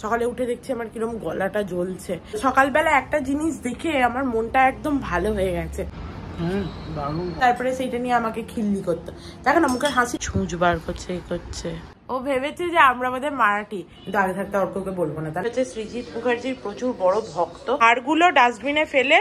সকালে উঠে দেখছি আমার কিরকম গলাটা জ্বলছে। সকালবেলা একটা জিনিস দেখে আমার মনটা একদম ভালো হয়ে গেছে। তারপরে সেইটা নিয়ে আমাকে খিল্লি করতো। দেখো না মুখের হাসি ছুঁচ বার করছে, এই করছে। ও ভেবেছে যে আমরা আমাদের মারাঠি, কিন্তু আগে থাকতে অর্ককে বলবো না। তার হচ্ছে সৃজিত মুখার্জির প্রচুর বড় ভক্ত। হাড়গুলো ডাস্টবিনে ফেলে,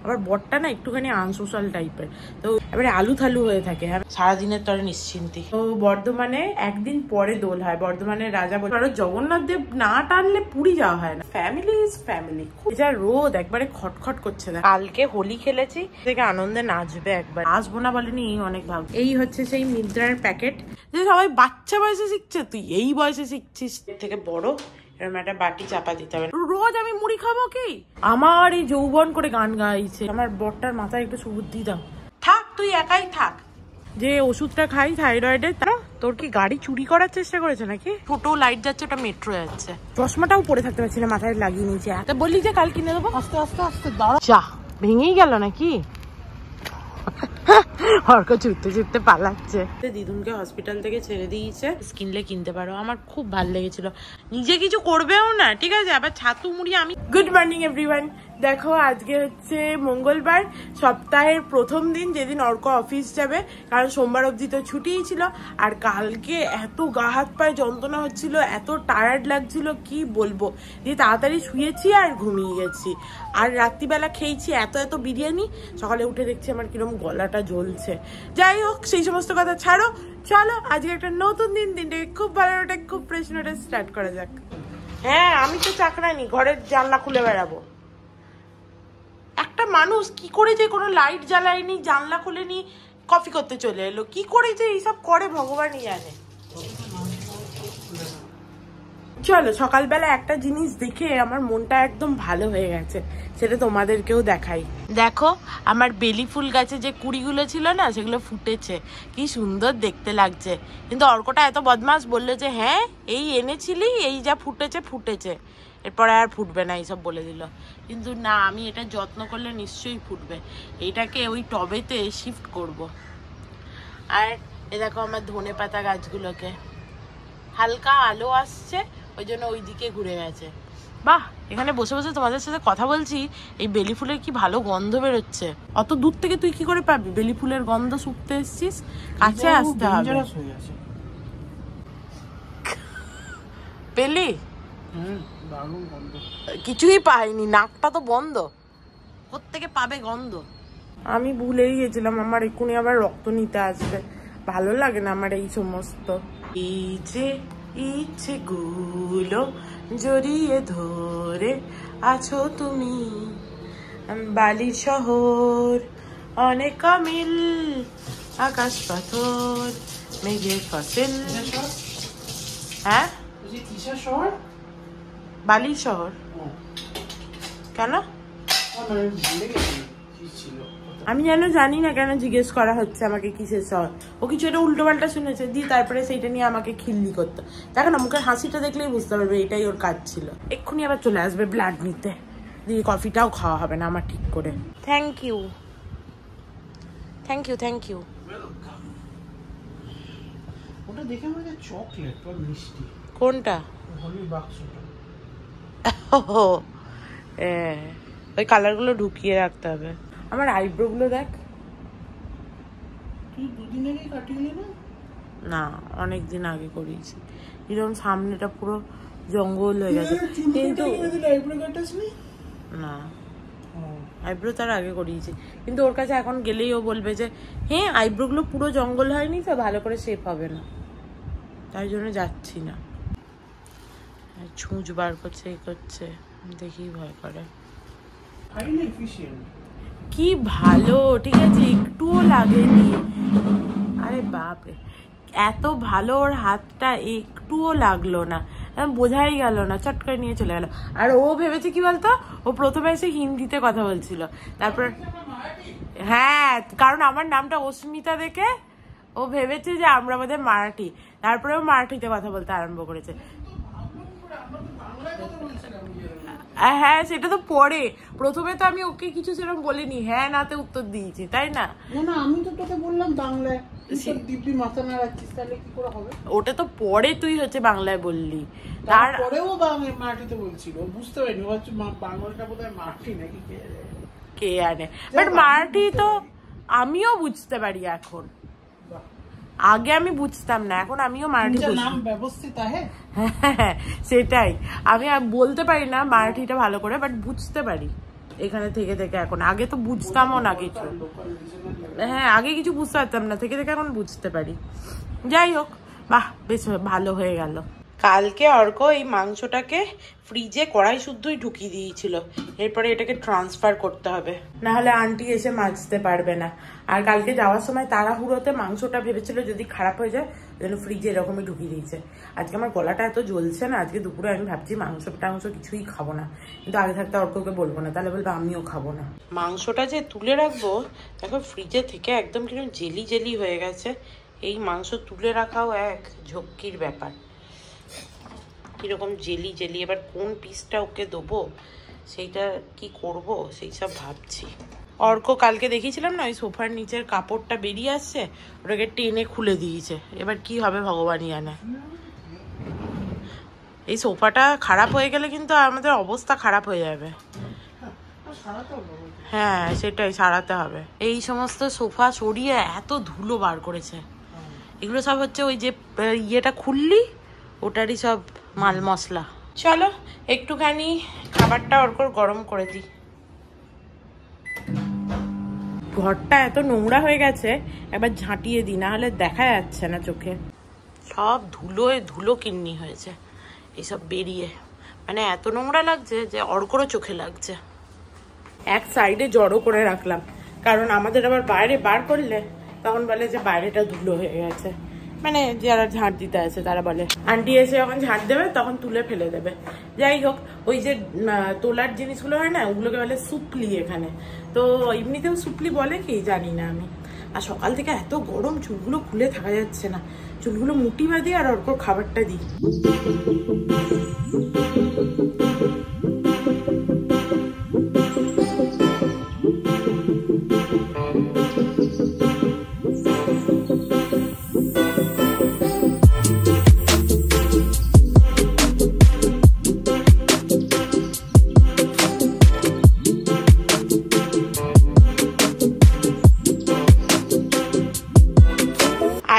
আবার বরটা না একটুখানি আনসোশাল টাইপের, তো এবারে আলু থালু হয়ে থাকে। হ্যাঁ, সারাদিনের তরে নিশ্চিন্তি। তো বর্ধমানে একদিন পরে দোল হয়। বর্ধমানের রাজা বলে জগন্নাথ দেব না টানলে পুরী যাওয়া হয় না। Family is family. যা রোদ একবারে খটখট করছে না। কালকে হোলি খেলেছি, থেকে আনন্দে নাচবে একবার। আসবো না বলেনি অনেক ভাব। এই হচ্ছে সেই মিন্ত্রার প্যাকেট যে সবাই বাচ্চা বয়সে শিখছে, তুই এই বয়সে শিখছিস। থেকে বড় এরকম একটা বাটি চাপা দিতে হবে। রোজ আমি মুড়ি খাবো কি? আমার এই যৌবন করে গান গাইছে। আমার বরটার মাথায় একটু সুবুদ্ধি দাও। থাক, তুই একাই থাক। যে ওষুধটা খাই থাইরয়েডের, তোর কি গাড়ি চুরি করার চেষ্টা করেছে নাকি? টোটো লাইট যাচ্ছে, ওটা মেট্রো যাচ্ছে। চশমাটাও পরে থাকতে পারছি না, মাথায় লাগিয়ে নিয়েছে। তা বললি যে কাল কিনে দেবো। আস্তে আস্তে আস্তে দাঁড়া। চা ভেঙেই গেল নাকি? অর্ক ছুটতে ছুটতে পালাচ্ছে। দিদুনকে হসপিটাল থেকে ছেড়ে দিয়েছে, কিনলে কিনতে পারো। আমার খুব ভালো লেগেছিল। নিজে কিছু করবেও না, ঠিক আছে, আবার ছাতু মুড়ি আমি। Good morning everyone. দেখো আজকে হচ্ছে মঙ্গলবার, সপ্তাহের প্রথম দিন, যেদিন অর্ক অফিস যাবে, কারণ সোমবার অবধি তো ছুটিই ছিল। আর কালকে এত গা হাত পায়ে যন্ত্রণা হচ্ছিল, এত টায়ার্ড লাগছিল কি বলবো। দিয়ে তাড়াতাড়ি শুয়েছি আর ঘুমিয়ে গেছি। আর রাত্রিবেলা খেয়েছি এত এত বিরিয়ানি, সকালে উঠে দেখছি আমার কিরকম গলাটা জ্বলছে। যাই হোক, সেই সমস্ত কথা ছাড়ো, চলো আজকে একটা নতুন দিন, দিনটাকে খুব ভালো নোটে, খুব ফ্রেশ নোটে স্টার্ট করা যাক। হ্যাঁ, আমি তো চাকরানি, ঘরের জানলা খুলে বেড়াবো। একটা মানুষ কি করে যে কোনো লাইট জ্বালায়নি, জানলা খুলেনি, কফি করতে চলে এলো, কি করে যে এইসব করে ভগবানই জানে। চলো, সকালবেলা একটা জিনিস দেখে আমার মনটা একদম ভালো হয়ে গেছে, সেটা তোমাদেরকেও দেখাই। দেখো আমার বেলি ফুল গাছে যে কুড়িগুলো ছিল না, সেগুলো ফুটেছে, কি সুন্দর দেখতে লাগছে। কিন্তু অর্কটা এত বদমাস, বললো যে হ্যাঁ এই এনেছিলি, এই যা ফুটেছে ফুটেছে, এরপরে আর ফুটবে না, এইসব বলে দিল। কিন্তু না, আমি এটা যত্ন করলে নিশ্চয়ই ফুটবে। এইটাকে ওই টবেতে শিফট করব। আর এ দেখো আমার ধনে পাতা গাছগুলোকে, হালকা আলো আসছে, ওই জন্য ওই দিকে ঘুরে গেছে। বাহ, এখানে বসে বসে তোমাদের সাথে কথা বলছি, এই বেলি ফুলের কি ভালো গন্ধ বেরোচ্ছে। অত দূর থেকে তুই কি করে পাবি বেলি ফুলের গন্ধ? শুকতে এসছিস, কাছে আসতে হবে। পেলি? কিছুই পাইনি, নাকটা তো বন্ধ, কোত্থেকে পাবে গন্ধ? আমি ভুলেই গেছিলাম আমার এক্ষুনি আবার রক্ত নিতে আসবে। ভালো লাগে না আমার এই সমস্ত। ইচ্ছে গুলো জড়িয়ে ধরে আছো তুমি, বালি শহর অনেক মিল, আকাশ পাথর মেঘের ফসল। হ্যাঁ, বালি শহর কেন? আমি যেন জানি না কেন জিজ্ঞেস করা হচ্ছে আমাকে কিসের শহর। ও কিছু একটা উল্টো পাল্টা শুনেছে, দিয়ে তারপরে সেইটা নিয়ে আমাকে খিল্লি করতো। দেখো না মুখের হাসিটা দেখলেই বুঝতে পারবে এটাই ওর কাজ ছিল। এক্ষুনি আবার চলে আসবে ব্লাড নিতে, দিয়ে কফিটাও খাওয়া হবে না আমার ঠিক করে। Thank you, thank you, thank you. ওটা দেখে মনে হচ্ছে চকলেট বা মিষ্টি। কোনটা? হলুদ বাক্সটা। ওই কালারগুলো ঢুকিয়ে রাখতে হবে। আমার আইব্রো গুলো দেখ। তুই দুদিন আগে কাটিয়ে না? না, অনেকদিন আগে করিয়েছি। এরকম সামনেটা পুরো জঙ্গল হয়ে গেছে। কিন্তু না, আইব্রো তার আগে করিয়েছি। কিন্তু ওর কাছে এখন গেলেই ও বলবে যে হ্যাঁ আইব্রো গুলো পুরো জঙ্গল হয়নি তো, ভালো করে শেপ হবে না, তাই জন্য যাচ্ছি না। ছুঁচ বার করছে, এই করছে, দেখি ভয় করে। কি ভালো, ঠিক আছে, একটুও লাগেনি। আরে বাপরে, এত ভালো ওর হাতটা, একটুও লাগলো না, বোঝাই গেল না, চট করে নিয়ে চলে গেল। আর ও ভেবেছে কি বলতো, ও প্রথমে এসে হিন্দিতে কথা বলছিল, তারপর হ্যাঁ, কারণ আমার নামটা অস্মিতা দেখে ও ভেবেছে যে আমরা আমাদের মারাঠি, তারপরে ও মারাঠিতে কথা বলতে আরম্ভ করেছে। হ্যাঁ, সেটা তো পরে, প্রথমে তো আমি ওকে কিছু সেরকম বলিনি, হ্যাঁ নাতে উত্তর দিয়েছি, তাই না? না, আমি তো তোকে বললাম বাংলায়। দিব্যি মাথা নাড়াচ্ছিস, তাহলে কি করে হবে? ওটা তো পরে তুই হচ্ছে বাংলায় বললি, তারপরেও মাটিতে বলছিল, বুঝতে পারিনি। হচ্ছে বাংলাটা বোধহয় মাটি নাকি কে আনে, বাট মারাঠি তো আমিও বুঝতে পারি এখন, আগে আমি বুঝতাম না, এখন আমিও মারাঠি নাম ব্যবস্থিত আছে। হ্যাঁ সেটাই, আমি বলতে পারি না মারাঠিটা ভালো করে, বাট বুঝতে পারি এখানে থেকে থেকে এখন। আগে তো বুঝতামও না কিছু, হ্যাঁ আগে কিছু বুঝতে পারতাম না, থেকে থেকে এখন বুঝতে পারি। যাই হোক, বাহ বেশ ভালো হয়ে গেল। কালকে অর্ক এই মাংসটাকে ফ্রিজে কড়াই শুদ্ধই ঢুকিয়ে দিয়েছিল, এরপরে এটাকে ট্রান্সফার করতে হবে, না হলে আন্টি এসে মাজতে পারবে না। আর কালকে যাওয়ার সময় তাড়াহুড়োতে মাংসটা ভেবেছিল যদি খারাপ হয়ে যায়, যেন ফ্রিজে এরকমই ঢুকিয়ে দিয়েছে। আজকে আমার গলাটা এত জ্বলছে না, আজকে দুপুরে আমি ভাবছি মাংস কিছুই খাবো না, কিন্তু আগে থাকতে অর্ককে বলবো না, তাহলে বলবো আমিও খাবো না। মাংসটা যে তুলে রাখবো, দেখো ফ্রিজে থেকে একদম কিরকম জেলি জেলি হয়ে গেছে। এই মাংস তুলে রাখাও এক ঝক্কির ব্যাপার, কিরকম জেলি জেলি। এবার কোন পিসটা ওকে দেবো, সেইটা কি করব সেই সব ভাবছি। অর্ক কালকে দেখিয়েছিলাম না, ওই সোফার নিচের কাপড়টা বেরিয়ে আসছে, ওটাকে টেনে খুলে দিয়েছে, এবার কি হবে ভগবানই জানে। এই সোফাটা খারাপ হয়ে গেলে কিন্তু আমাদের অবস্থা খারাপ হয়ে যাবে। হ্যাঁ সেটাই, সারাতে হবে। এই সমস্ত সোফা সরিয়ে এত ধুলো বার করেছে, এগুলো সব হচ্ছে ওই যে ইয়েটা খুললি ওটারই সব মাল মশলা। চলো একটুখানি খাবারটা অর্কর গরম করে দিই। ঘরটা এত নোংরা হয়ে গেছে, একবার ঝাঁটিয়ে দিই, না হলে দেখা যাচ্ছে না চোখে, সব ধুলোয় ধুলো কিন্নি হয়েছে এইসব বেরিয়ে, মানে এত নোংরা লাগছে যে অর্করও চোখে লাগছে। এক সাইডে জড়ো করে রাখলাম, কারণ আমাদের আবার বাইরে বার করলে তখন বলে যে বাইরেটা ধুলো হয়ে গেছে, মানে যারা ঝাঁট দিতে আছে তারা বলে, আন্টি এসে যখন ঝাঁট দেবে তখন তুলে ফেলে দেবে। যাই হোক, ওই যে তোলার জিনিসগুলো হয় না, ওগুলোকে বলে সুপলি এখানে, তো এমনিতেও সুপলি বলে কি জানি না আমি। আর সকাল থেকে এত গরম, চুলগুলো খুলে থাকা যাচ্ছে না, চুলগুলো মুটি বাঁধি আর ওর খাবারটা দিই।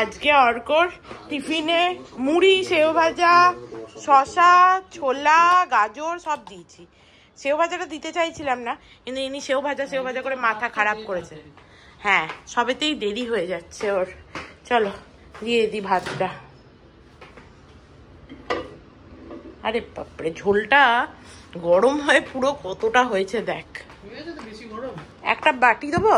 আজকে অর্কর টিফিনে মুড়ি, সেও ভাজা, শসা, ছোলা, গাজর সব দিয়েছি। সেও ভাজাটা দিতে চাইছিলাম না, কিন্তু ইনি সেও ভাজা করে মাথা খারাপ করেছে। হ্যাঁ সবেতেই দেরি হয়ে যাচ্ছে ওর। চলো দিয়ে দিই ভাতটা। আরে বাপরে, ঝোলটা গরম হয়ে পুরো কতটা হয়েছে দেখ। একটা বাটি দেবো।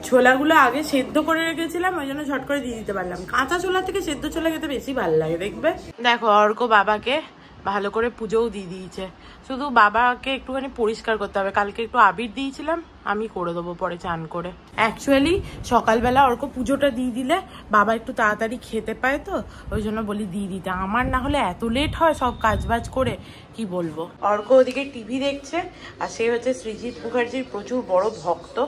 ছোলাগুলো আগে সেদ্ধ করে রেখেছিলাম, ওই জন্য ঝট করে দিয়ে দিতে পারলাম। কাঁচা ছোলা থেকে সেদ্ধ ছোলা খেতে বেশি ভালো লাগে দেখবে। দেখো অর্ক বাবাকে ভালো করে পুজোও দিয়ে দিয়েছে, শুধু বাবাকে একটুখানি পরিষ্কার করতে হবে। কালকে একটু আবির দিয়েছিলাম, আমি করে দেবো পরে চান করে। অ্যাকচুয়ালি সকালবেলা অর্ক পুজোটা দিয়ে দিলে বাবা একটু তাড়াতাড়ি খেতে পায়, তো ওই জন্য বলি দিয়ে দিতে। আমার না হলে এত লেট হয় সব কাজবাজ করে, কি বলবো। অর্ক ওদিকে টিভি দেখছে, আর সে হচ্ছে সৃজিত মুখার্জির প্রচুর বড় ভক্ত।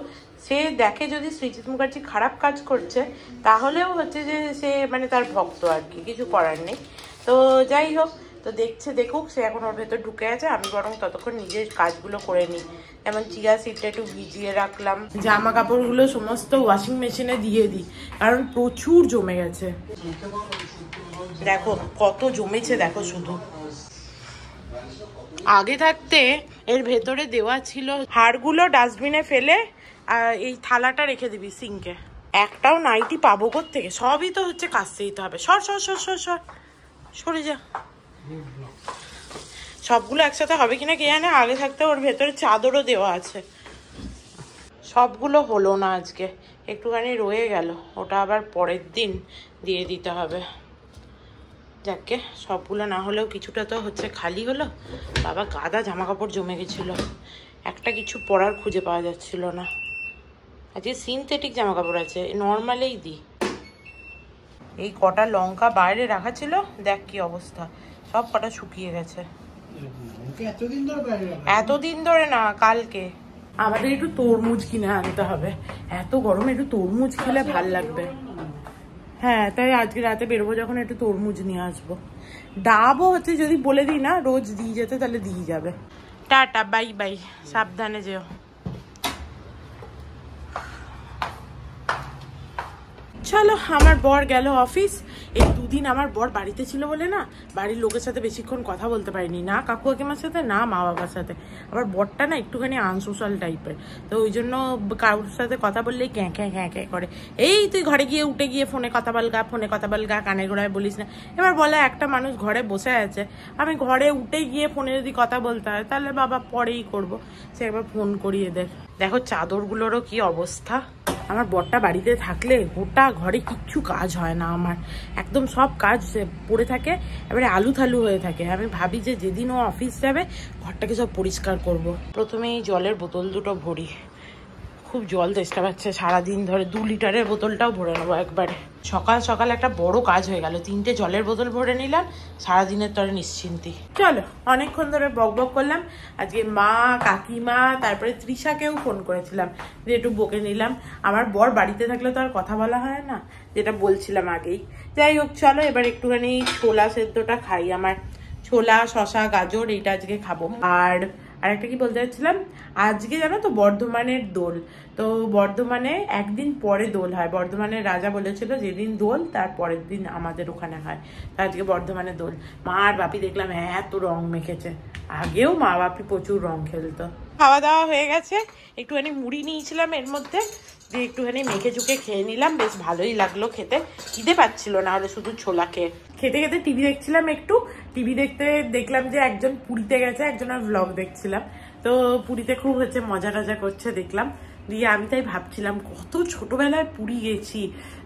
সে দেখে যদি সৃজিত মুখার্জি খারাপ কাজ করছে, তাহলেও হচ্ছে যে সে মানে তার ভক্ত আর কি, কিছু করার নেই। তো যাই হোক, তো দেখছে দেখুক, সে এখন ওর ভেতর ঢুকে আছে। আমি বরং ততক্ষণ নিজের কাজগুলো করে নিই। যেমন চিয়া সিডটা একটু ভিজিয়ে রাখলাম, জামা কাপড়গুলো সমস্ত ওয়াশিং মেশিনে দিয়ে দিই, কারণ প্রচুর জমে গেছে। দেখো কত জমেছে, দেখো শুধু। আগে থাকতে এর ভেতরে দেওয়া ছিল, হাড়গুলো ডাস্টবিনে ফেলে এই থালাটা রেখে দিবি সিঙ্কে। একটাও নাইটি পাবো কোত্থেকে, সবই তো হচ্ছে কাচতে দিতে হবে। সর সর সর সর সর সরে যা। সবগুলো একসাথে হবে কিনা কে জানে। আগে থাকতে ওর ভেতরে চাদরও দেওয়া আছে। সবগুলো হলো না আজকে, একটুখানি রয়ে গেল, ওটা আবার পরের দিন দিয়ে দিতে হবে। যাকে সবগুলো না হলেও কিছুটা তো হচ্ছে খালি হলো। বাবা গাদা জামা কাপড় জমে গেছিলো, একটা কিছু পরার খুঁজে পাওয়া যাচ্ছিল না। আজকে সিনথেটিক জামা কাপড় আছে, নর্মালেই দিই। এই কটা লঙ্কা বাইরে রাখা ছিল, দেখ কি অবস্থা, সব কটা শুকিয়ে গেছে। এতদিন ধরে না, কালকে আমাদের একটু তরমুজ কিনে আনতে হবে, এত গরমে একটু তরমুজ খেলে ভাল লাগবে। হ্যাঁ, তাই আজকে রাতে বেরোবো যখন একটু তরমুজ নিয়ে আসবো। ডাবও হচ্ছে যদি বলে দিই না রোজ দিয়ে যেতে, তাহলে দিয়ে যাবে। টাটা, বাই বাই, সাবধানে যেও। চলো, আমার বর গেল অফিস। এই দুদিন আমার বর বাড়িতে ছিল বলে না বাড়ির লোকের সাথে বেশিক্ষণ কথা বলতে পারিনি, না কাকু কাকিমার সাথে না মা বাবার সাথে। আবার বরটা না একটুখানি আনসোশাল টাইপের, তো ওই জন্য কারোর সাথে কথা বললেই ক্যাঁ ক্যাঁ ক্যাঁ ক্যাঁ করে। এই তুই ঘরে গিয়ে উঠে গিয়ে ফোনে কথা বলগা কানে গোড়ায় বলিস না। এবার বলে একটা মানুষ ঘরে বসে আছে, আমি ঘরে উঠে গিয়ে ফোনে যদি কথা বলতে হয় তাহলে বাবা পরেই করব, সে একবার ফোন করি এদের। দেখো চাদরগুলোরও কি অবস্থা। আমার বরটা বাড়িতে থাকলে গোটা ঘরে কিচ্ছু কাজ হয় না, আমার একদম সব কাজ পড়ে থাকে, এবারে আলু থালু হয়ে থাকে। আমি ভাবি যে যেদিন ও অফিস যাবে ঘরটাকে সব পরিষ্কার করব। প্রথমেই জলের বোতল দুটো ভরি, খুব জল তেষ্টা পাচ্ছে সারাদিন ধরে, 2 লিটারের বোতলটাও ভরে নেবো একবারে। সকাল সকাল একটা বড় কাজ হয়ে গেল, 3টে জলের বোতল ভরে নিলাম, সারাদিনের তরে নিশ্চিন্তি। চলো, অনেকক্ষণ ধরে বক বক করলাম। আজকে মা, কাকিমা, তারপরে তৃষাকেও ফোন করেছিলাম যে একটু বকে নিলাম। আমার বর বাড়িতে থাকলে তো আর কথা বলা হয় না, যেটা বলছিলাম আগেই। যাই হোক, চলো এবার একটুখানি ছোলা সেদ্ধটা খাই। আমার ছোলা, শশা, গাজর এইটা আজকে খাবো। আর একটা কি বলতে চাচ্ছিলাম, আজকে জানো তো বর্ধমানের দোল, তো বর্ধমানে একদিন পরে দোল হয়। বর্ধমানের রাজা বলেছিল যেদিন দোল তার পরের দিন আমাদের ওখানে হয়, তো আজকে বর্ধমানে দোল। মা আর বাপি দেখলাম এত রং মেখেছে, আগেও মা বাপি প্রচুর রং খেলতো। খাওয়া দাওয়া হয়ে গেছে, একটুখানি মুড়ি নিয়েছিলাম এর মধ্যে দিয়ে একটুখানি মেখে চুকে খেয়ে নিলাম, বেশ ভালোই লাগলো খেতে। খিদে পাচ্ছিল না, হলে শুধু ছোলা খেতে খেতে টিভি দেখছিলাম। একটু টিভি দেখতে দেখলাম যে একজন পুরীতে গেছে, একজনের ব্লগ দেখছিলাম, তো পুরীতে খুব হচ্ছে মজা টজা করছে দেখলাম। দিয়ে আমি তাই ভাবছিলাম কত ছোটবেলায় পুরী গেছি,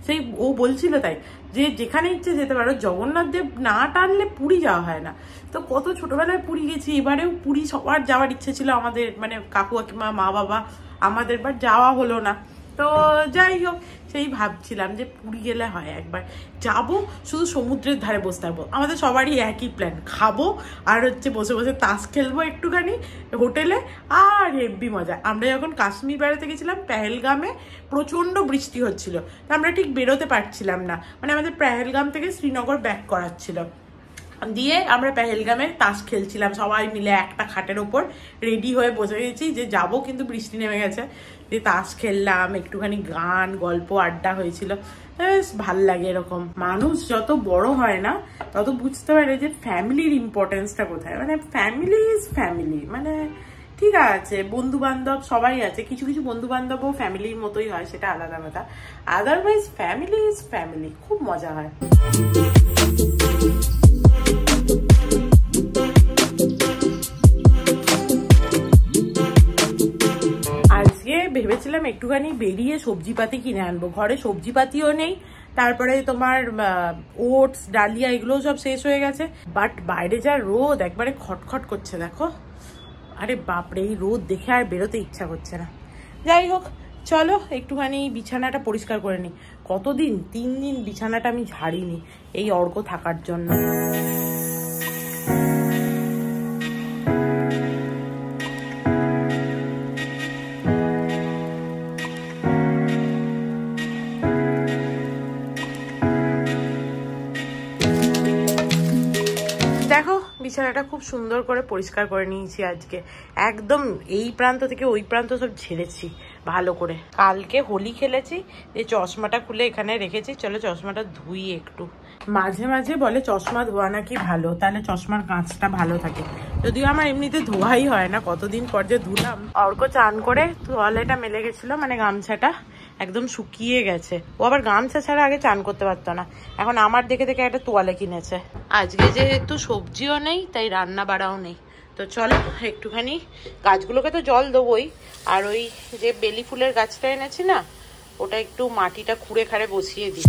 সেই ও বলছিল তাই যে যেখানে ইচ্ছে যেতে পারো, জগন্নাথ দেব না টানলে পুরী যাওয়া হয় না। তো কত ছোটবেলায় পুরী গেছি, এবারেও পুরী সবার যাওয়ার ইচ্ছে ছিল আমাদের, মানে কাকু কাকিমা, মা বাবা, আমাদের বার যাওয়া হলো না। তো যাই হোক, সেই ভাবছিলাম যে পুরী গেলে হয় একবার যাব, শুধু সমুদ্রের ধারে বসে থাকবো। আমাদের সবারই একই প্ল্যান, খাবো আর হচ্ছে বসে বসে তাস খেলবো একটুখানি হোটেলে, আর হেব্বি মজা। আমরা যখন কাশ্মীর বেড়াতে গেছিলাম পেহেলগামে প্রচণ্ড বৃষ্টি হচ্ছিল, তো আমরা ঠিক বেরোতে পারছিলাম না, মানে আমাদের পেহেলগাম থেকে শ্রীনগর ব্যাক করাচ্ছিল। দিয়ে আমরা পেহেলগামে তাস খেলছিলাম সবাই মিলে, একটা খাটের ওপর রেডি হয়ে বসে গেছি যে যাবো, কিন্তু বৃষ্টি নেমে গেছে। দিয়ে তাস খেললাম, একটুখানি গান গল্প আড্ডা হয়েছিল, বেশ ভাল লাগে। এরকম মানুষ যত বড় হয় না তত বুঝতে পারে যে ফ্যামিলির ইম্পর্টেন্সটা কোথায়। মানে ফ্যামিলি ইজ ফ্যামিলি, মানে ঠিক আছে বন্ধু বান্ধব সবাই আছে, কিছু কিছু বন্ধু বান্ধবও ফ্যামিলির মতোই হয়, সেটা আলাদা কথা। আদারওয়াইজ ফ্যামিলি ইজ ফ্যামিলি, খুব মজা হয়। ভেবেছিলাম একটুখানি বেরিয়ে সবজিপাতি কিনে আনবো, ঘরে সবজিপাতিও নেই, তারপরে তোমার ওটস, ডালিয়া এগুলো সব শেষ হয়ে গেছে। বাট বাইরে যা রোদ, একবারে খটখট করছে দেখো, আরে বাপরে এই রোদ দেখে আর বেরোতে ইচ্ছা করছে না। যাই হোক, চলো একটুখানি বিছানাটা পরিষ্কার করে নিই। কতদিন, 3 দিন বিছানাটা আমি ঝাড়িনি এই অর্ঘ্য থাকার জন্য। দেখো বিছানাটা খুব সুন্দর করে পরিষ্কার করে নিয়েছি আজকে, একদম এই প্রান্ত থেকে ওই প্রান্ত সব ঝেড়েছি ভালো করে। কালকে হোলি খেলেছি, এই চশমাটা খুলে এখানে রেখেছি, চলো চশমাটা ধুই একটু। মাঝে মাঝে বলে চশমা ধোয়া নাকি ভালো, তাহলে চশমার কাঁচটা ভালো থাকে, যদিও আমার এমনিতে ধোয়াই হয় না, কতদিন পর যে ধুলাম। অর্ক চান করে তোয়ালেটা মেলে গেছিলো, মানে গামছাটা একদম শুকিয়ে গেছে। ও আবার গামছা ছাড়া আগে চান করতে পারতো না, এখন আমার দেখে দেখে একটা তোয়ালে কিনেছে। আজকে যেহেতু সবজিও নেই তাই রান্না বাড়াও নেই, তো চলো একটুখানি গাছগুলোকে তো জল দেবোই, আর ওই যে বেলি ফুলের গাছটা এনেছি না, ওটা একটু মাটিটা খুঁড়ে খাড়ে বসিয়ে দিই।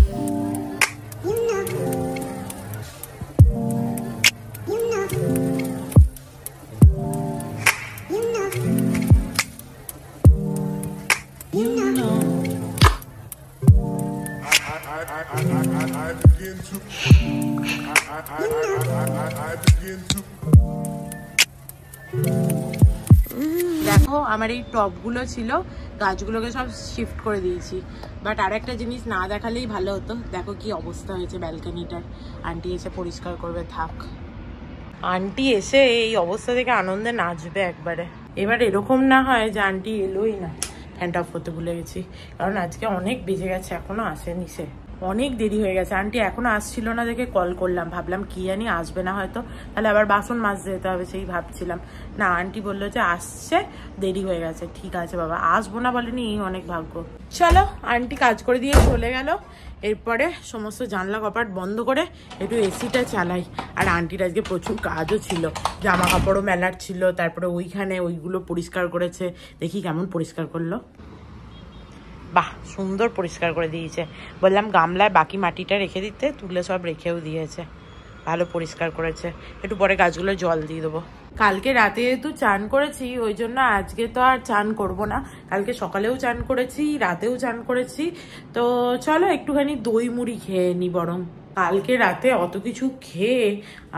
দেখো আমার এই টপগুলো ছিল, গাছগুলোকে সব শিফট করে দিয়েছি। বাট আর একটা জিনিস না দেখালেই ভালো হতো, দেখো কি অবস্থা হয়েছে ব্যালকনিটার। আন্টি এসে পরিষ্কার করবে, থাক। আন্টি এসে এই অবস্থা থেকে আনন্দে নাচবে একবারে। এবার এরকম না হয় যে আন্টি এলোই না। ফ্যানটা অফ করতে ভুলে গেছি, কারণ আজকে অনেক বেজে গেছে, এখনো আসেনি সে, অনেক দেরি হয়ে গেছে। আন্টি এখনো আসছিল না দেখে কল করলাম, ভাবলাম কি জানি আসবে না হয়তো, তাহলে আবার বাসন মাজতে যেতে হবে, সেই ভাবছিলাম। না, আন্টি বললো যে আসছে, দেরি হয়ে গেছে। ঠিক আছে বাবা, আসবো না বলেনি, অনেক ভাগ্য। চলো, আন্টি কাজ করে দিয়ে চলে গেল। এরপরে সমস্ত জানলা কপাট বন্ধ করে একটু এসিটা চালাই। আর আন্টির আজকে প্রচুর কাজও ছিল, জামা কাপড়ও মেলার ছিল, তারপরে ওইখানে ওইগুলো পরিষ্কার করেছে। দেখি কেমন পরিষ্কার করলো। বাহ, সুন্দর পরিষ্কার করে দিয়েছে। বললাম গামলায় বাকি মাটিটা রেখে দিতে, তুলে সব রেখেও দিয়েছে। ভালো পরিষ্কার করেছে। একটু পরে গাছগুলো জল দিয়ে দেবো। কালকে রাতে যেহেতু চান করেছি, ওই জন্য আজকে তো আর চান করব না। কালকে সকালেও চান করেছি, রাতেও চান করেছি। তো চলো একটুখানি দই মুড়ি খেয়ে নি বরং। কালকে রাতে অত কিছু খেয়ে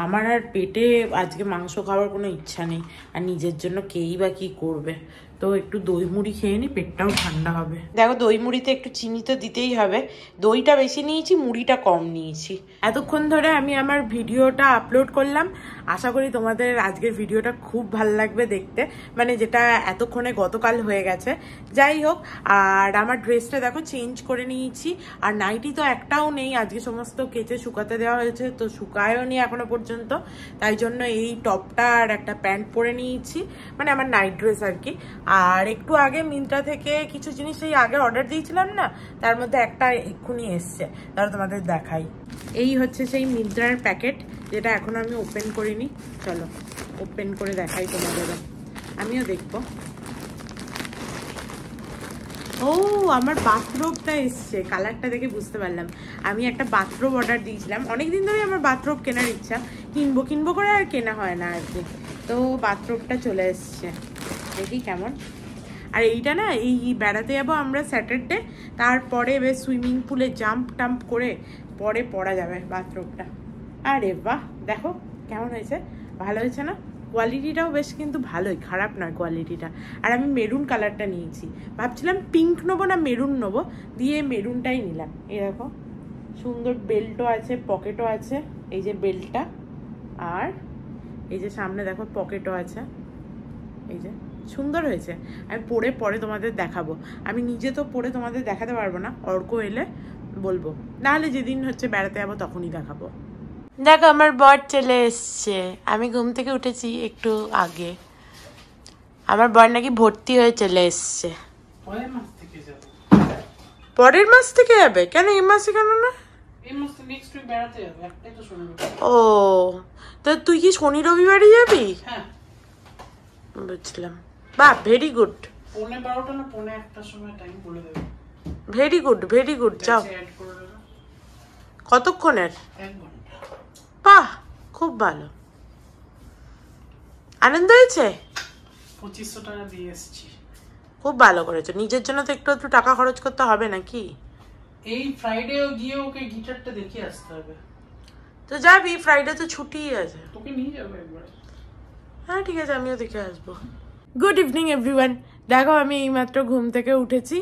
আমার আর পেটে আজকে মাংস খাওয়ার কোনো ইচ্ছা নেই। আর নিজের জন্য কেই বা কি করবে, তো একটু দই মুড়ি খেয়ে নি, পেটটাও ঠান্ডা হবে। দেখো, দই মুড়িতে একটু চিনি তো দিতেই হবে। দইটা বেশি নিয়েছি, মুড়িটা কম নিয়েছি। এতক্ষণ ধরে আমি আমার ভিডিওটা আপলোড করলাম, আশা করি তোমাদের আজকের ভিডিওটা খুব ভালো লাগবে দেখতে, মানে যেটা এতক্ষণে গতকাল হয়ে গেছে। যাই হোক, আর আমার ড্রেসটা দেখো চেঞ্জ করে নিয়েছি। আর নাইটি তো একটাও নেই, আজকে সমস্ত কেচে শুকাতে দেওয়া হয়েছে, তো শুকায়ও নি এখনো পর্যন্ত। তাই জন্য এই টপটা আর একটা প্যান্ট পরে নিয়েছি, মানে আমার নাইট ড্রেস আর কি। আর একটু আগে মিন্ত্রা থেকে কিছু জিনিস এই আগে অর্ডার দিয়েছিলাম না, তার মধ্যে একটা এক্ষুনি এসছে, তাহলে তোমাদের দেখাই। এই হচ্ছে সেই মিন্ত্রার প্যাকেট, যেটা এখনো আমি ওপেন করিনি। চলো ওপেন করে দেখাই তোমাদের, আমিও দেখবো। ও, আমার বাথরোবটা এসছে, কালারটা দেখে বুঝতে পারলাম। আমি একটা বাথরোব অর্ডার দিয়েছিলাম, অনেকদিন ধরে আমার বাথরোব কেনার ইচ্ছা, কিনবো করে আর কেনা হয় না আর কি। তো বাথরোবটা চলে এসছে, দেখি কেমন। আর এইটা না, এই বেড়াতে যাবো আমরা স্যাটারডে, তারপরে বেশ সুইমিং পুলে জাম্প টাম্প করে পরে পরা যাবে বাথরোবটা। আরে বাহ, দেখো কেমন হয়েছে, ভালো হয়েছে না? কোয়ালিটিটাও বেশ কিন্তু ভালোই, খারাপ নয় কোয়ালিটিটা। আর আমি মেরুন কালারটা নিয়েছি, ভাবছিলাম পিঙ্ক নেবো না মেরুন নেবো, দিয়ে মেরুনটাই নিলাম। এই দেখো, সুন্দর বেল্টও আছে, পকেটও আছে, এই যে বেল্টটা, আর এই যে সামনে দেখো পকেটও আছে, এই যে সুন্দর হয়েছে। আমি পরে তোমাদের দেখাবো। আমি নিজে তো পরে তোমাদের দেখাতে পারবো না, অর্ক এলে বলবো, নাহলে যেদিন হচ্ছে বেড়াতে যাবো তখনই দেখাবো। দেখো আমার বর চলে এসছে, আমি ঘুম থেকে উঠেছি একটু আগে। আমার বর নাকি ভর্তি হয়ে চলে এসছে। পরের মাস থেকে যাবে? কেন এই মাসে কেন না? ও, তো তুই কি শনি রবিবারই যাবি? বুঝলাম, বাহ, very good. Very good, very good. যাও। কতক্ষণের? বাহ, খুব ভালো। আনন্দ হয়েছে? 2500 টাকা দিয়ে এসেছি। খুব ভালো করেছো, নিজের জন্য তো একটু একটু টাকা খরচ করতে হবে নাকি? এই ফ্রাইডে গিয়ে ওকে গিটারটা দেখে আসতে হবে। তো যাবি, ফ্রাইডে তো ছুটি আছে। তোকে নিয়ে যাবো একবার। হ্যাঁ ঠিক আছে, আমিও দেখে আসবো। Good evening everyone. দেখো, আমি এইমাত্র ঘুম থেকে উঠেছি,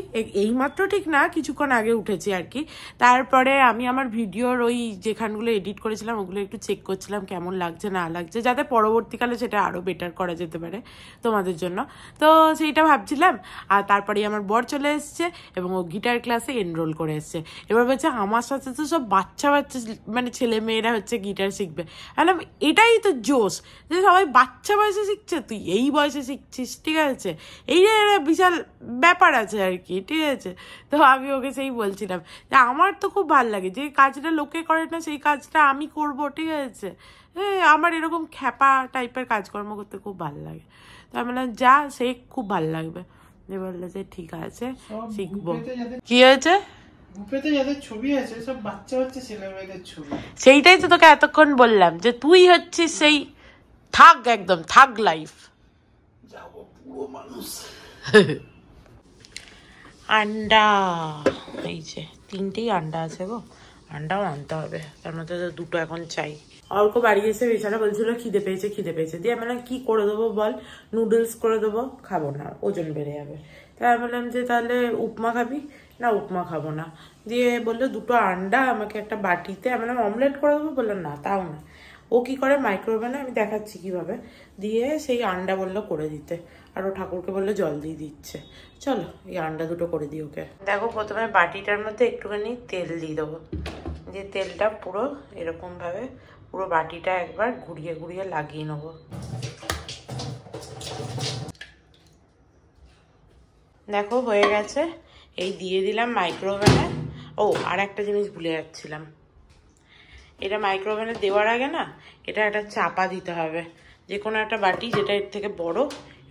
এইমাত্র ঠিক না, কিছুক্ষণ আগে উঠেছি আর কি। তারপরে আমি আমার ভিডিওর ওই যেখানগুলো এডিট করেছিলাম ওগুলো একটু চেক করছিলাম কেমন লাগছে না লাগছে, যাতে পরবর্তীকালে সেটা আরও বেটার করা যেতে পারে তোমাদের জন্য। তো সেইটা ভাবছিলাম। আর তারপরেই আমার বর চলে এসছে এবং ও গিটার ক্লাসে এনরোল করে এসছে। এবার বলছে আমার সাথে তো সব বাচ্চা মানে ছেলে মেয়েরা হচ্ছে গিটার শিখবে। বললাম এটাই তো জোশ, যে সবাই বাচ্চা বয়সে শিখছে, তুই এই বয়সে শিখছিস, ঠিক আছে? এই বিশাল ব্যাপার আছে আর কি, ঠিক আছে? তো আমি ওকে সেই বলছিলাম যে আমার তো খুব ভালো লাগে, যে কাজটা লোকে করে না সেই কাজটা আমি করব, ঠিক আছে? আমার এরকম খ্যাপা টাইপের কাজকর্ম করতে খুব ভালো লাগে। তো আমি বললাম যা, সে খুব ভালো লাগবে। যে বললো যে ঠিক আছে, শিখবো। কি হয়েছে? সেইটাই তো তোকে এতক্ষণ বললাম, যে তুই হচ্ছিস সেই থাক, একদম থাক লাইফ। আন্ডা, এই যে 3টেই আন্ডা আছে গো, আন্ডাও আনতে হবে, তার মধ্যে তো 2টো এখন চাই। অর্ক বাড়ি এসে বেচারা বলছিল খিদে পেয়েছে দিয়ে আমি বললাম কি করে দেবো বল, নুডলস করে দেবো, খাবো না, ওজন বেড়ে যাবে। তাই আমি বললাম যে তাহলে উপমা খাবি, না উপমা খাবো না। দিয়ে বললো 2টো আন্ডা আমাকে একটা বাটিতে, আমি বললাম অমলেট করে দেবো, বললাম না তাও না। ও কি করে মাইক্রোওভেনে, আমি দেখাচ্ছি কিভাবে, দিয়ে সেই আন্ডা বললো করে দিতে, আর ও ঠাকুরকে বললো জল দিয়ে দিচ্ছে। চলো এই আন্ডা 2টো করে দিই ওকে। দেখো প্রথমে বাটিটার মধ্যে একটুখানি তেল দিয়ে দেবো, যে তেলটা পুরো এরকমভাবে পুরো বাটিটা একবার ঘুরিয়ে ঘুরিয়ে লাগিয়ে নেবো। দেখো হয়ে গেছে, এই দিয়ে দিলাম মাইক্রোওভেনে। ও আর একটা জিনিস ভুলে যাচ্ছিলাম, এটা মাইক্রোওভেনে দেওয়ার আগে না এটা একটা চাপা দিতে হবে, যে কোনো একটা বাটি যেটা এর থেকে বড়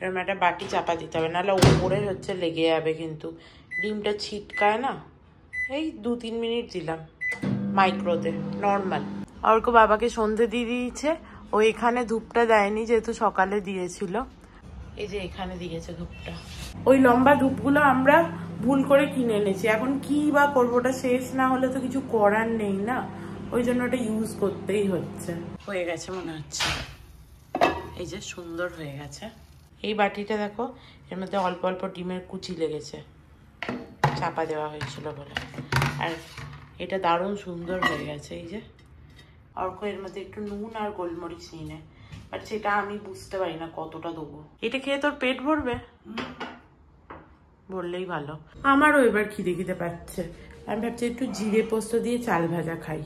এরকম একটা বাটি চাপা দিতে হবে, নাহলে উপরে হচ্ছে লেগে যাবে, কিন্তু ডিমটা ছিটকায় না। এই 2-3 মিনিট দিলাম মাইক্রোতে নর্মাল। অর্ক বাবাকে সন্ধে দিয়ে দিয়েছে, ও এখানে ধূপটা দেয়নি যেহেতু সকালে দিয়েছিল, এই যে এখানে দিয়েছে ধূপটা। ওই লম্বা ধূপগুলো আমরা ভুল করে কিনে এনেছি, এখন কি বা করবো, ওটা শেষ না হলে তো কিছু করার নেই না, ওই জন্য ওটা ইউজ করতেই হচ্ছে। হয়ে গেছে মনে হচ্ছে, এই যে সুন্দর হয়ে গেছে। এই বাটিটা দেখো এর মধ্যে অল্প অল্প ডিমের কুচি লেগেছে, চাপা দেওয়া হয়েছিল বলে, আর এটা দারুণ সুন্দর হয়ে গেছে। এই যে অর্ক এর মধ্যে একটু নুন আর গোলমরিচ নিয়ে নেয়, বাট সেটা আমি বুঝতে পারি না কতটা দেবো। এটা খেয়ে তোর পেট ভরবে? বললেই ভালো। আমারও এবার খিদে পাচ্ছে, আমি ভাবছি একটু জিরে পোস্ত দিয়ে চাল ভাজা খাই।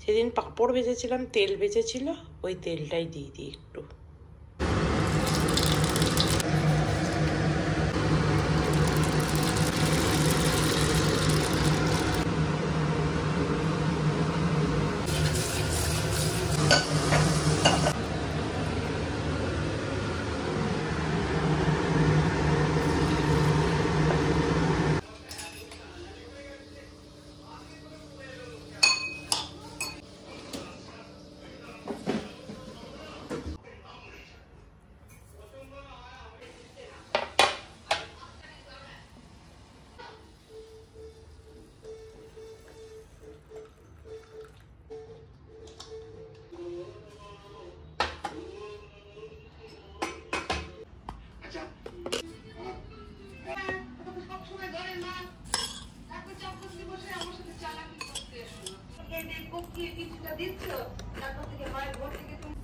সেদিন পাঁপড় ভেজেছিলাম, তেল বেঁচেছিল, ওই তেলটাই দিয়ে দিই একটু।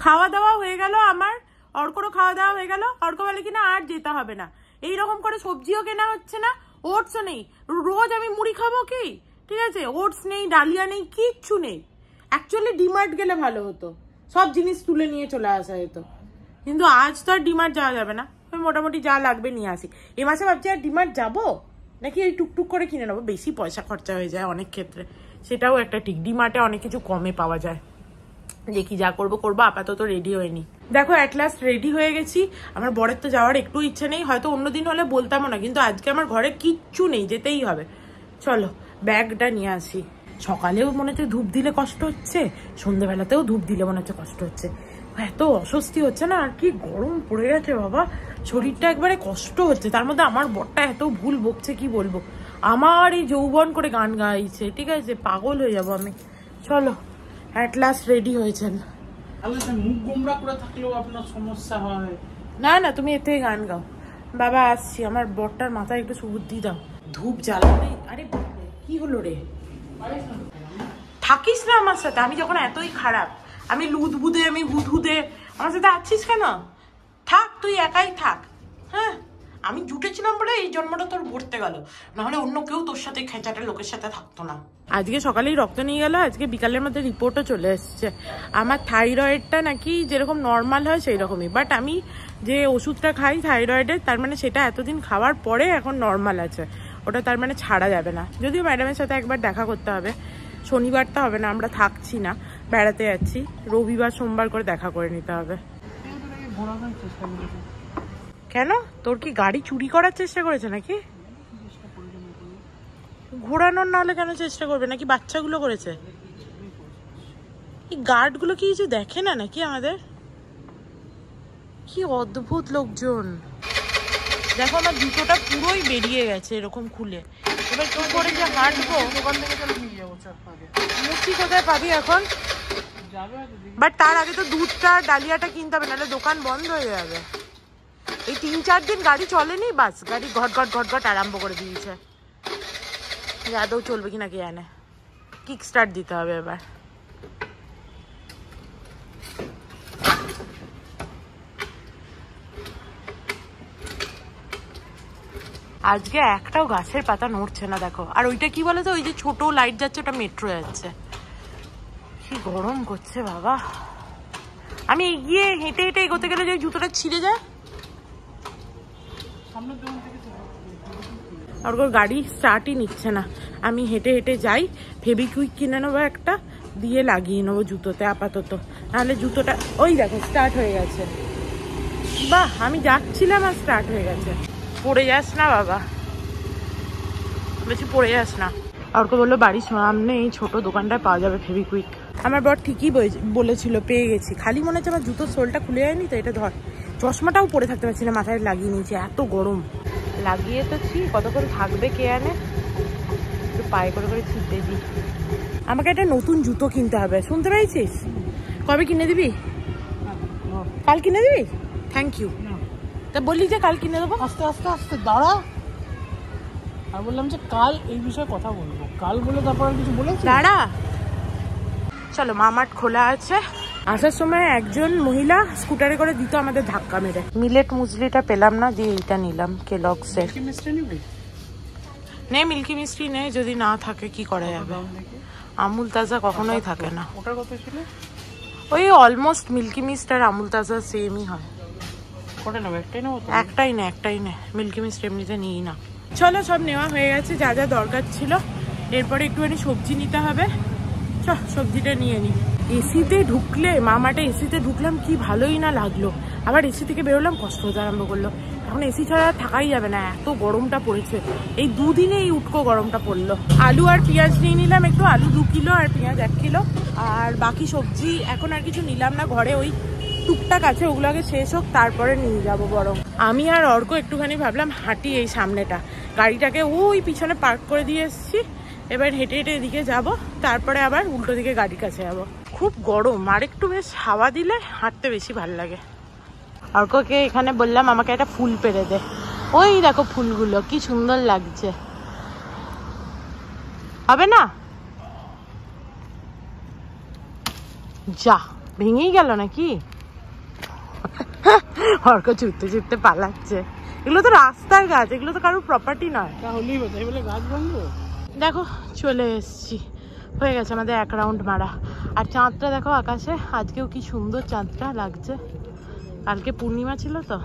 খাওয়া দাওয়া হয়ে গেল আমার, অর্করও খাওয়া দাওয়া হয়ে গেল। অর্ক বলে কিনা আর যেতে হবে না, এইরকম করে সবজিও কেনা হচ্ছে না, ওটসও নেই, রোজ আমি মুড়ি খাবো কি, ঠিক আছে, ওটস নেই, ডালিয়া নেই, কিচ্ছু নেই। অ্যাকচুয়ালি ডিমার্ট গেলে ভালো হতো, সব জিনিস তুলে নিয়ে চলে আসা যেত, কিন্তু আজ তো আর ডিমার্ট যাওয়া যাবে না, ওই মোটামুটি যা লাগবে নিয়ে আসি। এ মাসে ভাবছি আর ডিমার্ট যাবো নাকি এই টুকটুক করে কিনে নেবো, বেশি পয়সা খরচা হয়ে যায় অনেক ক্ষেত্রে, সেটাও একটা ঠিক। ডিমার্টে অনেক কিছু কমে পাওয়া যায়। দেখি যা করবো করবো, আপাতত রেডি হয়নি। দেখো অ্যাট লাস্ট রেডি হয়ে গেছি। আমার বরের তো যাওয়ার একটু ইচ্ছে নেই, হয়তো অন্যদিন হলে বলতামও না, কিন্তু আজকে আমার ঘরে কিচ্ছু নেই, যেতেই হবে। চলো ব্যাগটা নিয়ে আসি। সকালেও মনে হচ্ছে ধূপ দিলে কষ্ট হচ্ছে, সন্ধ্যেবেলাতেও ধূপ দিলে মনে হচ্ছে কষ্ট হচ্ছে, এত অস্বস্তি হচ্ছে না, আর কি গরম পড়ে গেছে বাবা, শরীরটা একবারে কষ্ট হচ্ছে। তার মধ্যে আমার বরটা এত ভুল বকছে কি বলবো, আমার এই যৌবন করে গান গাইছে, ঠিক আছে, পাগল হয়ে যাবো আমি। চলো অ্যাট লাস্ট রেডি হয়েছেন। মুখ গোমরা করে থাকলেও আপনার সমস্যা হয় না না, তুমি এর থেকে গান গাও। বাবা আসছি, আমার বরটার মাথায় একটু সুবুদ্ধি দাও। ধূপ জ্বালানো, আরে কি হলো রে, থাকিস না আমার সাথে, আমি যখন এতই খারাপ, আমি লুদবুদে, আমি হুদহুদে, আমার সাথে আছিস কেন? থাক, তুই একাই থাক। হ্যাঁ, আমি জুটেছিলাম বলে এই জন্মটা তোর ভরতে গেল, নাহলে অন্য কেউ তোর সাথে খেঁচাটে লোকের সাথে থাকতো না। আজকে সকালেই রক্ত নিয়ে গেল, আজকে বিকালের মধ্যে রিপোর্টও চলে এসছে। আমার থাইরয়েডটা নাকি যেরকম নর্মাল হয় সেই রকমই, বাট আমি যে ওষুধটা খাই থাইরয়েডের, তার মানে সেটা এতদিন খাওয়ার পরে এখন নর্মাল আছে, ওটা তার মানে ছাড়া যাবে না। যদিও ম্যাডামের সাথে একবার দেখা করতে হবে, শনিবারটা হবে না, আমরা থাকছি না, বেড়াতে যাচ্ছি, রবিবার সোমবার করে দেখা করে নিতে হবে। কেন, তোর কি গাড়ি চুরি করার চেষ্টা করেছে নাকি? ঘোরানোর না হলে কেন চেষ্টা করবে, নাকি বাচ্চাগুলো করেছে? এই গার্ডগুলো কি কিছু দেখে না নাকি আমাদের? কি অদ্ভুত লোকজন। দেখো আমার জুতোটা পুরোই বেরিয়ে গেছে এরকম খুলে, এবার কি করে যে হাঁটবো? দোকান থেকে চলে নিয়ে যাবো চারপাকে। মুচি কোথায় পাবি এখন? যাবে বাট তার আগে তো দুধটা ডালিয়াটা কিনতে হবে, নাহলে দোকান বন্ধ হয়ে যাবে। এই 3-4 দিন গাড়ি চলেনি, বাস গাড়ি ঘট ঘট ঘট ঘট আরম্ভ করে দিয়েছে। আদৌ চলবে কিনা কে জানে। কিক স্টার্ট দিতে হবে এবার। আজকে একটাও গাছের পাতা নড়ছে না দেখো। আর ওইটা কি বলতো, ওই যে ছোট লাইট যাচ্ছে ওটা মেট্রো যাচ্ছে। কি গরম করছে বাবা। আমি এগিয়ে হেঁটে হেঁটে এগোতে গেলে যে জুতোটা ছিঁড়ে যায়। আর ওর গাড়ি স্টার্টই নিচ্ছে না। আমি হেঁটে হেঁটে যাই, ফেবিকুইক কিনে নেবো একটা, দিয়ে লাগিয়ে নেবো জুতোতে আপাতত। নাহলে জুতোটা ওই দেখো স্টার্ট হয়ে গেছে। বাহ, আমি যাচ্ছিলাম আর স্টার্ট হয়ে গেছে। পড়ে যাস না বাবা, বলছি পড়ে যাস না। আর ওকে বললো বাড়ির সামনে এই ছোট দোকানটায় পাওয়া যাবে ফেবিকুইক। আমার বর ঠিকই বলেছিল, পেয়ে গেছি। খালি মনে হচ্ছে আমার জুতোর সোলটা খুলে যায়নি তো। এটা ধর, চশমাটাও পরে থাকতে পারছি না, মাথায় লাগিয়ে নিয়েছি, এত গরম। লাগিয়ে তো ছি, কতক্ষণ থাকবে কে জানে। একটু পায়ে করে করে ছিটে দিই। আমাকে একটা নতুন জুতো কিনতে হবে, শুনতে পেয়েছিস? কবে কিনে দিবি? কাল কিনে দিবি? Thank you. তা বললি যে কাল কিনে দেবো। আস্তে আস্তে আস্তে দাঁড়া। আর বললাম যে কাল এই বিষয়ে কথা বলবো। কাল বলে তারপর আর কিছু বলেছি? দাঁড়া। চলো, মামার্ট খোলা আছে। আসার সময় একজন মহিলা স্কুটারে করে দিত আমাদের ধাক্কা মেরে। মিলেট মুসলিটা পেলাম না, দিয়ে এইটা নিলাম কেলগসের। নেই মিল্কি মিষ্টি নেই, যদি না থাকে কি করা যাবে। আমুল তাজা কখনোই থাকে না। ওটার কত ছিল? ওই অলমোস্ট মিল্কি মিস্ট আর আমুল তাজা সেমই হয়। কটা নেবো? একটাই নেবো? একটাই নে। মিল্কি মিস্ট এমনিতে নিই না। চলো, সব নেওয়া হয়ে গেছে যা যা দরকার ছিল। এরপরে একটুখানি সবজি নিতে হবে। সবজিটা নিয়ে নিই। এসিতে ঢুকলে, মামাটা এসিতে ঢুকলাম, কি ভালোই না লাগলো। আবার এসি থেকে বেরোলাম, কষ্ট হতে আরম্ভ করলো। এখন এসি ছাড়া থাকাই যাবে না, এত গরমটা পড়েছে। এই দুদিনে এই উটকো গরমটা পড়লো। আলু আর পেঁয়াজ নিয়ে নিলাম একটু, আলু 2 কিলো আর পেঁয়াজ 1 কিলো। আর বাকি সবজি এখন আর কিছু নিলাম না, ঘরে ওই টুকটাক আছে, ওগুলো আগে শেষ হোক তারপরে নিয়ে যাবো বরং। আমি আর অর্ক একটুখানি ভাবলাম হাঁটি এই সামনেটা, গাড়িটাকে ওই পিছনে পার্ক করে দিয়ে এসেছি। এবার হেঁটে হেঁটে এদিকে যাব, তারপরে আবার উল্টো দিকে গাড়ির কাছে যাবো। খুব গরম, আর একটু বেশ হাওয়া দিলে হাঁটতে বেশি ভালো লাগে। অর্ককে এখানে বললাম আমাকে একটা ফুল পেড়ে দে। ওই দেখো ফুলগুলো কি সুন্দর লাগছে। হবে না? যা, ভেঙেই গেল নাকি? অর্ক ছুটতে ছুটতে পালাচ্ছে। এগুলো তো রাস্তার গাছ, এগুলো তো কারোর প্রপার্টি নয়। তাহলেই বোঝাই বলে গাছ ভাঙবো। দেখো চলে এসছি, হয়ে গেছে আমাদের 1 রাউন্ড মারা। আর চাঁদটা দেখো আকাশে, আজকেও কি সুন্দর চাঁদটা লাগছে। কালকে পূর্ণিমা ছিল তো।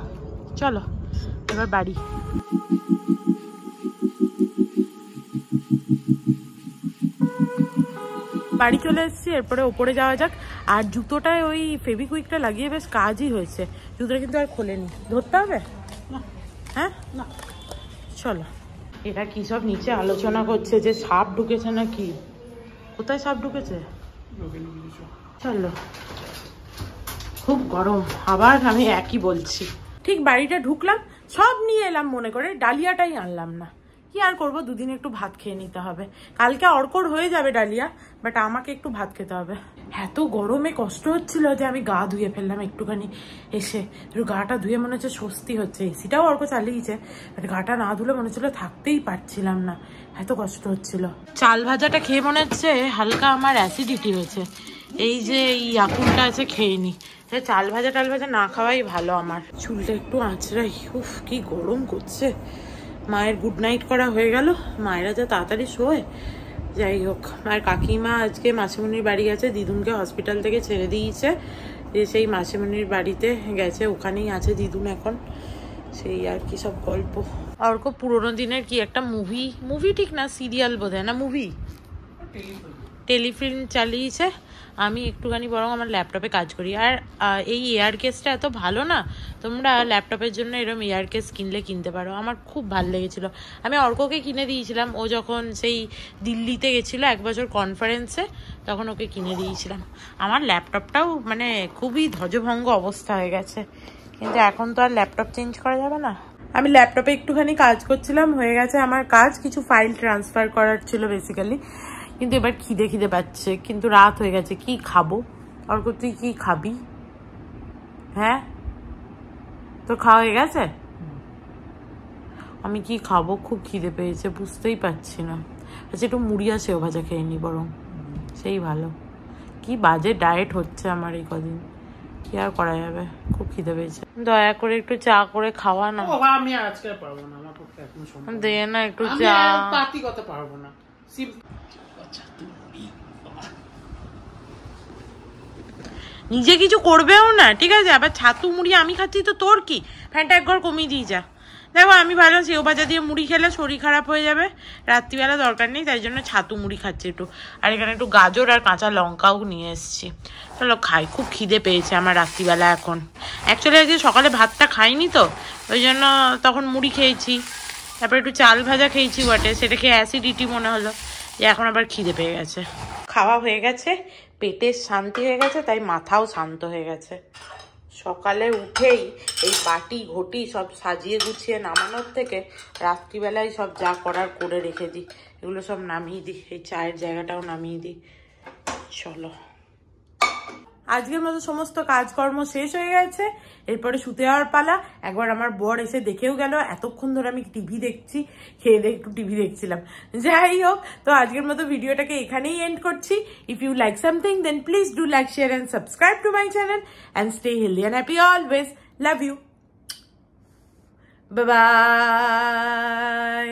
চলো এবার বাড়ি। বাড়ি চলে এসেছি, এরপরে ওপরে যাওয়া যাক। আর জুতোটায় ওই ফেবিকুইকটা লাগিয়ে বেশ কাজই হয়েছে। জুতোটা কিন্তু আর খোলেনি। ধরতে হবে? হ্যাঁ না, চলো। এরা কি সব নিচে আলোচনা করছে যে সাপ ঢুকেছে নাকি। কোথায় সাপ ঢুকেছে? চলো, খুব গরম। আবার আমি একই বলছি। ঠিক বাড়িটা ঢুকলাম, সব নিয়ে এলাম মনে করে, ডালিয়াটাই আনলাম না। কি আর করবো, দুদিন একটু ভাত খেয়ে নিতে হবে। কালকে অর্কর হয়ে যাবে ডালিয়া, বাট আমাকে একটু ভাত খেতে হবে। এত গরমে কষ্ট হচ্ছিল যে আমি গা ধুয়ে ফেললাম একটুখানি এসে। একটু গাটা ধুয়ে মনে হচ্ছে স্বস্তি হচ্ছে। এসিটাও অর্ক চালিয়েছে, বাট গাটা না ধুলে মনে হচ্ছিল থাকতেই পারছিলাম না, এত কষ্ট হচ্ছিল। চাল ভাজাটা খেয়ে মনে হচ্ছে হালকা আমার অ্যাসিডিটি হয়েছে। এই যে ইয়াকুলটা আছে খেয়ে নি। চাল ভাজা টাল ভাজা না খাওয়াই ভালো আমার। চুলটা একটু আঁচড়াই। উফ কি গরম করছে। মায়ের গুড নাইট করা হয়ে গেল। মায়েরা যা তাড়াতাড়ি শোয়। যাই হোক, মায়ের কাকিমা আজকে মাসিমণির বাড়ি গেছে, দিদুনকে হসপিটাল থেকে ছেড়ে দিয়েছে। যে সেই মাসিমণির বাড়িতে গেছে, ওখানেই আছে দিদুন এখন। সেই আর কি সব গল্প। অর্ক পুরোনো দিনের কি একটা মুভি ঠিক না, সিরিয়াল বোধহয় না, মুভি টেলিফিল্ম চালিয়েছে। আমি একটুখানি বরং আমার ল্যাপটপে কাজ করি। আর এই এয়ার কেসটা এত ভালো না, তোমরা ল্যাপটপের জন্য এরকম এয়ার কেস কিনলে কিনতে পারো। আমার খুব ভালো লেগেছিলো। আমি অর্ককে কিনে দিয়েছিলাম, ও যখন সেই দিল্লিতে গেছিলো 1 বছর কনফারেন্সে, তখন ওকে কিনে দিয়েছিলাম। আমার ল্যাপটপটাও মানে খুবই ধ্বজভঙ্গ অবস্থা হয়ে গেছে, কিন্তু এখন তো আর ল্যাপটপ চেঞ্জ করা যাবে না। আমি ল্যাপটপে একটুখানি কাজ করছিলাম, হয়ে গেছে আমার কাজ। কিছু ফাইল ট্রান্সফার করার ছিল বেসিক্যালি, কিন্তু এবার খিদে পাচ্ছে, কিন্তু রাত হয়ে গেছে। কি খাবো? অর্ক তুই কি খাবি? হ্যাঁ, তো খাওয়া হয়ে গেছে? আমি কি খাবো? খুব খিদে পেয়েছে, বুঝতেই পারছি না। আচ্ছা, একটু মুড়ি আর সেও ভাজা খেয়ে নি বরং, সেই ভালো। কি বাজে ডায়েট হচ্ছে আমার এই কদিন, কি আর করা যাবে। খুব খিদে পেয়েছে, দয়া করে একটু চা করে খাওয়া না। আমি আজকে পারবো না, আমার পক্ষে এখন সম্ভব দে না একটু চা। পাতি কথা পারবো না। নিজে কিছু করবেও না, ঠিক আছে? আবার ছাতু মুড়ি আমি খাচ্ছি তো তোর কি? ফ্যানটা একবার কমিয়ে দিয়ে যা। দেখো, আমি ভালো সেও ভাজা দিয়ে মুড়ি খেলে শরীর খারাপ হয়ে যাবে, রাত্রিবেলা দরকার নেই, তাই জন্য ছাতু মুড়ি খাচ্ছি একটু। আর এখানে একটু গাজর আর কাঁচা লঙ্কাও নিয়ে এসেছি, চলো খাই। খুব খিদে পেয়েছে আমার রাত্রিবেলা এখন। অ্যাকচুয়ালি আজকে সকালে ভাতটা খাইনি তো, ওই জন্য তখন মুড়ি খেয়েছি, তারপর একটু চাল ভাজা খেয়েছি বটে, সেটা খেয়ে অ্যাসিডিটি মনে হলো, যে এখন আবার খিদে পেয়ে গেছে। খাওয়া হয়ে গেছে, পেটের শান্তি হয়ে গেছে, তাই মাথাও শান্ত হয়ে গেছে। সকালে উঠেই এই বাটি ঘটি সব সাজিয়ে গুছিয়ে নামানোর থেকে রাত্রিবেলায় সব যা করার করে রেখে দিই, এগুলো সব নামিয়ে দিই, এই চায়ের জায়গাটাও নামিয়ে দিই। চলো, আজকের মতো সমস্ত কাজকর্ম শেষ হয়ে গেছে, এরপরে শুতে যাওয়ার পালা। একবার আমার বর এসে দেখেও গেল, এতক্ষণ ধরে আমি টিভি দেখছি, খেয়ে দিয়ে একটু টিভি দেখছিলাম। যাই হোক, তো আজকের মতো ভিডিওটাকে এখানেই এন্ড করছি। If you like something then please do like, share and subscribe to my channel and stay healthy and happy always. Love you, bye by.